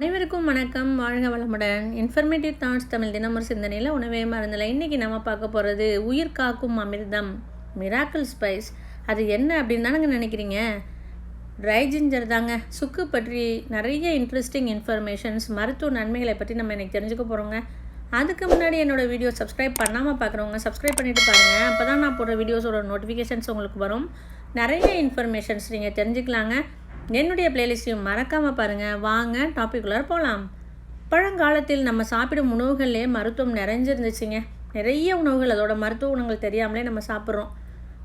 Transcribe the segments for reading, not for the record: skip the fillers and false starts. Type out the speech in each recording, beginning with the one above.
அனைவருக்கும் வணக்கம். வாழ்க வளமுடன். இன்ஃபர்மேட்டிவ் தாட்ஸ் தமிழ் தினமொரு சிந்தனையில் உணவே மருந்தில் இன்றைக்கி நம்ம பார்க்க போகிறது உயிர் காக்கும் அமிர்தம், மிராக்கிள் ஸ்பைஸ். அது என்ன அப்படின்னு தானங்க நினைக்கிறீங்க? ட்ரை ஜிஞ்சர் தாங்க. சுக்கு பற்றி நிறைய இன்ட்ரெஸ்டிங் இன்ஃபர்மேஷன்ஸ், மருத்துவ நன்மைகளை பற்றி நம்ம இன்றைக்கி தெரிஞ்சுக்க போகிறோங்க. அதுக்கு முன்னாடி என்னோடய வீடியோ சப்ஸ்கிரைப் பண்ணாமல் பார்க்குறவங்க சப்ஸ்கிரைப் பண்ணிவிட்டு பாருங்கள். அப்போ தான் நான் போடுற வீடியோஸோட நோட்டிஃபிகேஷன்ஸ் உங்களுக்கு வரும். நிறைய இன்ஃபர்மேஷன்ஸ் நீங்கள் தெரிஞ்சுக்கலாங்க. என்னுடைய பிளேலிஸ்ட்டையும் மறக்காமல் பாருங்கள். வாங்க டாபிக்குள்ளார போகலாம். பழங்காலத்தில் நம்ம சாப்பிடும் உணவுகள்லேயே மருத்துவம் நிறைஞ்சிருந்துச்சுங்க. நிறைய உணவுகள் அதோட மருத்துவ குணங்கள் தெரியாமலே நம்ம சாப்பிட்றோம்.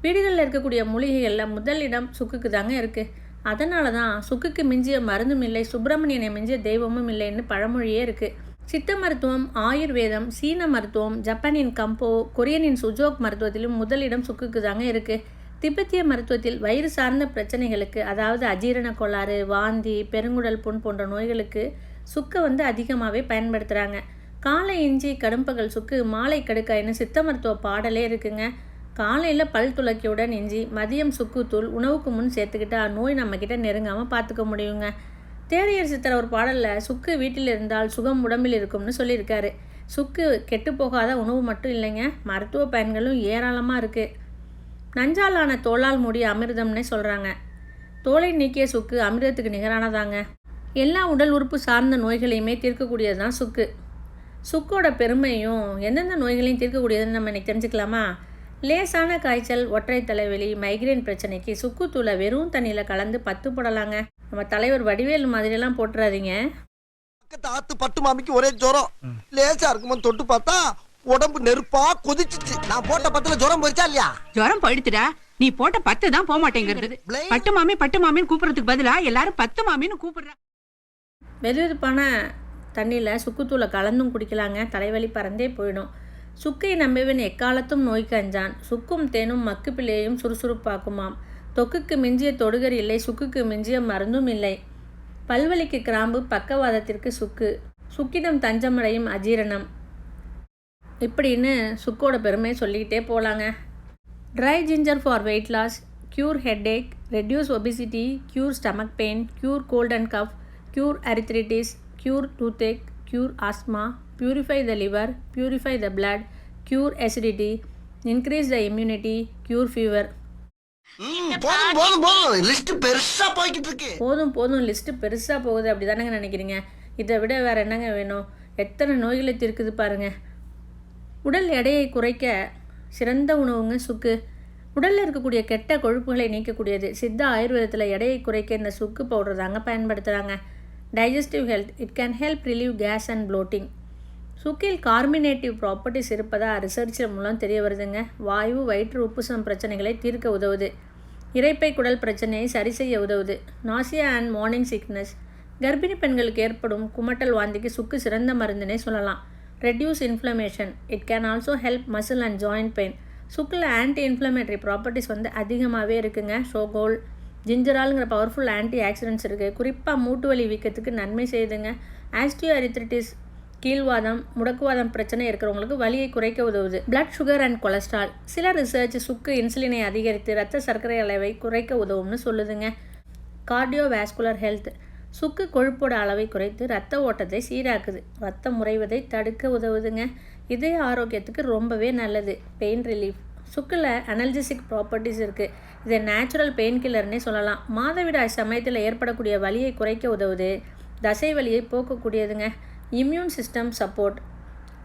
வீடுகளில் இருக்கக்கூடிய மூலிகைகளில் முதலிடம் சுக்குக்கு தாங்க இருக்குது. அதனால தான் சுக்குக்கு மிஞ்சிய மருந்தும் இல்லை, சுப்பிரமணியனை மிஞ்சிய தெய்வமும் இல்லைன்னு பழமொழியே இருக்குது. சித்த மருத்துவம், ஆயுர்வேதம், சீன மருத்துவம், ஜப்பானின் கம்போ, கொரியனின் சுஜோக் மருத்துவத்திலும் முதலிடம் சுக்குக்கு தாங்க இருக்குது. திபெத்திய மருத்துவத்தில் வயிறு சார்ந்த பிரச்சனைகளுக்கு, அதாவது அஜீரண கோளாறு, வாந்தி, பெருங்குடல் புண் போன்ற நோய்களுக்கு சுக்கை அதிகமாகவே பயன்படுத்துகிறாங்க. காலை இஞ்சி, கடும்பகல் சுக்கு, மாலை கடுக்காயின்னு சித்த மருத்துவ பாடலே இருக்குங்க. காலையில் பல் துளக்கியுடன் இஞ்சி, மதியம் சுக்குத்தூள் உணவுக்கு முன் சேர்த்துக்கிட்டா நோய் நம்மக்கிட்ட நெருங்காமல் பார்த்துக்க முடியுங்க. தேரையர் சித்தர் ஒரு பாடலில் சுக்கு வீட்டில் இருந்தால் சுகம் உடம்பில் இருக்கும்னு சொல்லியிருக்காரு. சுக்கு கெட்டு போகாத உணவு மட்டும் இல்லைங்க, மருத்துவ பயன்களும் ஏராளமாக இருக்குது. நஞ்சாலான தோலால் மூடிய அமிர்தம்னே சொல்கிறாங்க. தோலை நீக்கிய சுக்கு அமிர்தத்துக்கு நிகரானதாங்க. எல்லா உடல் உறுப்பு சார்ந்த நோய்களையுமே தீர்க்கக்கூடியது தான் சுக்கு. சுக்கோட பெருமையும் எந்தெந்த நோய்களையும் தீர்க்கக்கூடியதுன்னு நம்ம இன்றைக்கி தெரிஞ்சுக்கலாமா? லேசான காய்ச்சல், ஒற்றை தலைவலி, மைக்ரேன் பிரச்சனைக்கு சுக்குத்தூளை வெறும் தண்ணியில் கலந்து 10 போடலாங்க. நம்ம தலைவர் வடிவேலு மாதிரியெல்லாம் போட்டுறாதீங்க. ஆத்து பட்டு மாமிக்கு ஒரே ஜுரம், லேசா இருக்குமோ தொட்டு பார்த்தா உடம்பு நெருப்பா கொதிச்சிச்சு. நான் போட்ட 10ல ஜுரம் போயிடுச்சா இல்லையா? ஜுரம் போயிடுச்சுடா. நீ போட்ட 10 தான் போக மாட்டேங்கிறது. பட்டு மாமின்னு கூப்பிடுறதுக்கு பதிலா எல்லாரும் 10 மாமின்னு கூப்பிடுறா. வெதுவெதுப்பான தண்ணியில் சுக்குத்தூளை கலந்தும் குடிக்கலாங்க. தலைவலி பறந்தே போயிடும். சுக்கை நம்பிவன் எக்காலத்தும் நோய்க்கு அஞ்சான். சுக்கும் தேனும் மக்கு பிள்ளையையும் சுறுசுறுப்பாக்குமாம். தொக்குக்கு மிஞ்சிய தொடுகர் இல்லை, சுக்குக்கு மிஞ்சிய மருந்தும் இல்லை. பல்வலிக்கு கிராம்பு, பக்கவாதத்திற்கு சுக்கு, சுக்கிடம் தஞ்சமடையும் அஜீரணம், இப்படின்னு சுக்கோட பெருமையை சொல்லிக்கிட்டே போகலாங்க. Dry ginger for weight loss, cure headache, reduce obesity, cure stomach pain, cure cold and cough, cure arthritis, cure toothache, cure asthma, purify the liver, purify the blood, cure acidity, increase the immunity, cure fever. போதும் list பெருசாக போகுது அப்படி தானேங்க நினைக்கிறீங்க? இதை விட வேறு என்னங்க வேணும்? எத்தனை நோய்களை தீர்க்குது பாருங்கள். உடல் எடையை குறைக்க சிறந்த உணவுங்க சுக்கு. உடலில் இருக்கக்கூடிய கெட்ட கொழுப்புகளை நீக்கக்கூடியது. சித்த ஆயுர்வேதத்தில் எடையை குறைக்க இந்த சுக்கு பவுடர் தாங்க பயன்படுத்துகிறாங்க. Digestive health, it can help relieve gas and bloating. சுக்கில் கார்மினேட்டிவ் ப்ராப்பர்ட்டிஸ் இருப்பதாக ரிசர்ச்சில் மூலம் தெரிய வருதுங்க. வாயு, வயிற்று உப்புசம் பிரச்சனைகளை தீர்க்க உதவுது. இரைப்பை குடல் பிரச்சனையை சரி செய்ய உதவுது. நாசியா அண்ட் மார்னிங் சிக்னஸ், கர்ப்பிணி பெண்களுக்கு ஏற்படும் குமட்டல் வாந்திக்கு சுக்கு சிறந்த மருந்துனே சொல்லலாம். Reduce inflammation, it can also help muscle and joint pain. சுக்கில் ஆன்டி இன்ஃப்ளமேட்டரி ப்ராப்பர்ட்டிஸ் அதிகமாகவே இருக்குங்க. ஷோகோல், ஜிஞ்சராலுங்கிற பவர்ஃபுல் ஆன்டி ஆக்சிடென்ட்ஸ் இருக்குது. குறிப்பாக மூட்டு வலி வீக்கத்துக்கு நன்மை செய்யுதுங்க. ஆஸ்டியோ அரித்ரிட்டிஸ், கீழ்வாதம், முடக்குவாதம் பிரச்சனை இருக்கிறவங்களுக்கு வலியை குறைக்க உதவுது. பிளட் சுகர் அண்ட் கொலஸ்ட்ரால், சில ரிசர்ச் சுக்கு இன்சுலினை அதிகரித்து இரத்த சர்க்கரை அளவை குறைக்க உதவும்னு சொல்லுதுங்க. கார்டியோவாஸ்குலர் ஹெல்த், சுக்கு கொழுப்போட அளவை குறைத்து இரத்த ஓட்டத்தை சீராக்குது. ரத்தம் உறைவதை தடுக்க உதவுதுங்க. இதய ஆரோக்கியத்துக்கு ரொம்பவே நல்லது. பெயின் ரிலீஃப், சுக்கில் அனல்ஜெசிக் ப்ராப்பர்ட்டிஸ் இருக்குது. இதை நேச்சுரல் பெயின் கில்லர்னே சொல்லலாம். மாதவிடாய் சமயத்தில் ஏற்படக்கூடிய வலியை குறைக்க உதவுது. தசை வலியை போக்கக்கூடியதுங்க. இம்யூன் சிஸ்டம் சப்போர்ட்,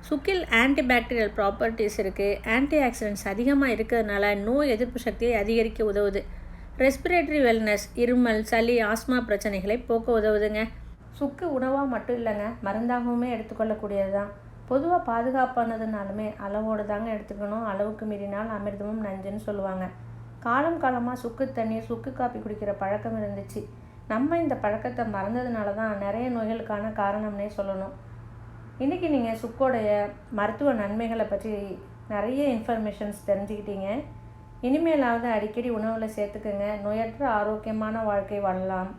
சுக்கில் ஆன்டிபாக்டீரியல் ப்ராப்பர்ட்டிஸ் இருக்குது. ஆன்டி ஆக்சிடென்ட்ஸ் அதிகமாக இருக்கிறதுனால நோய் எதிர்ப்பு சக்தியை அதிகரிக்க உதவுது. ரெஸ்பிரேட்டரி வெல்னஸ், இருமல், சளி, ஆஸ்மா பிரச்சனைகளை போக்க உதவுதுங்க. சுக்கு உணவாக மட்டும் இல்லைங்க, மருந்தாகவுமே எடுத்துக்கொள்ளக்கூடியது தான். பொதுவாக பாதுகாப்பானதுனாலுமே அளவோடு தாங்க எடுத்துக்கணும். அளவுக்கு மீறினால் அமிர்தமும் நஞ்சுன்னு சொல்லுவாங்க. காலமாக சுக்கு தண்ணீர், சுக்கு காப்பி குடிக்கிற பழக்கம் இருந்துச்சு. நம்ம இந்த பழக்கத்தை மறந்ததுனால தான் நிறைய நோய்களுக்கான காரணம்னே சொல்லணும். இன்றைக்கி நீங்கள் சுக்கோடைய மருத்துவ நன்மைகளை பற்றி நிறைய இன்ஃபர்மேஷன்ஸ் தெரிஞ்சுக்கிட்டீங்க. இனிமேலாவது அடிக்கடி உணவில் சேர்த்துக்குங்க. நோயற்ற ஆரோக்கியமான வாழ்க்கை வாழலாம்.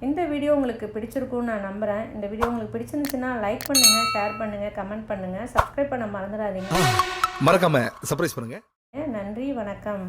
இந்த வீடியோ உங்களுக்கு பிடிச்சிருக்குன்னு நான் நம்புகிறேன். இந்த வீடியோ உங்களுக்கு பிடிச்சிருந்துச்சுன்னா லைக் பண்ணுங்கள், ஷேர் பண்ணுங்கள், கமெண்ட் பண்ணுங்கள், சப்ஸ்கிரைப் பண்ண மறந்துடாதீங்க. மறக்காமல் சப்ஸ்கிரைப் பண்ணுங்கள். நன்றி, வணக்கம்.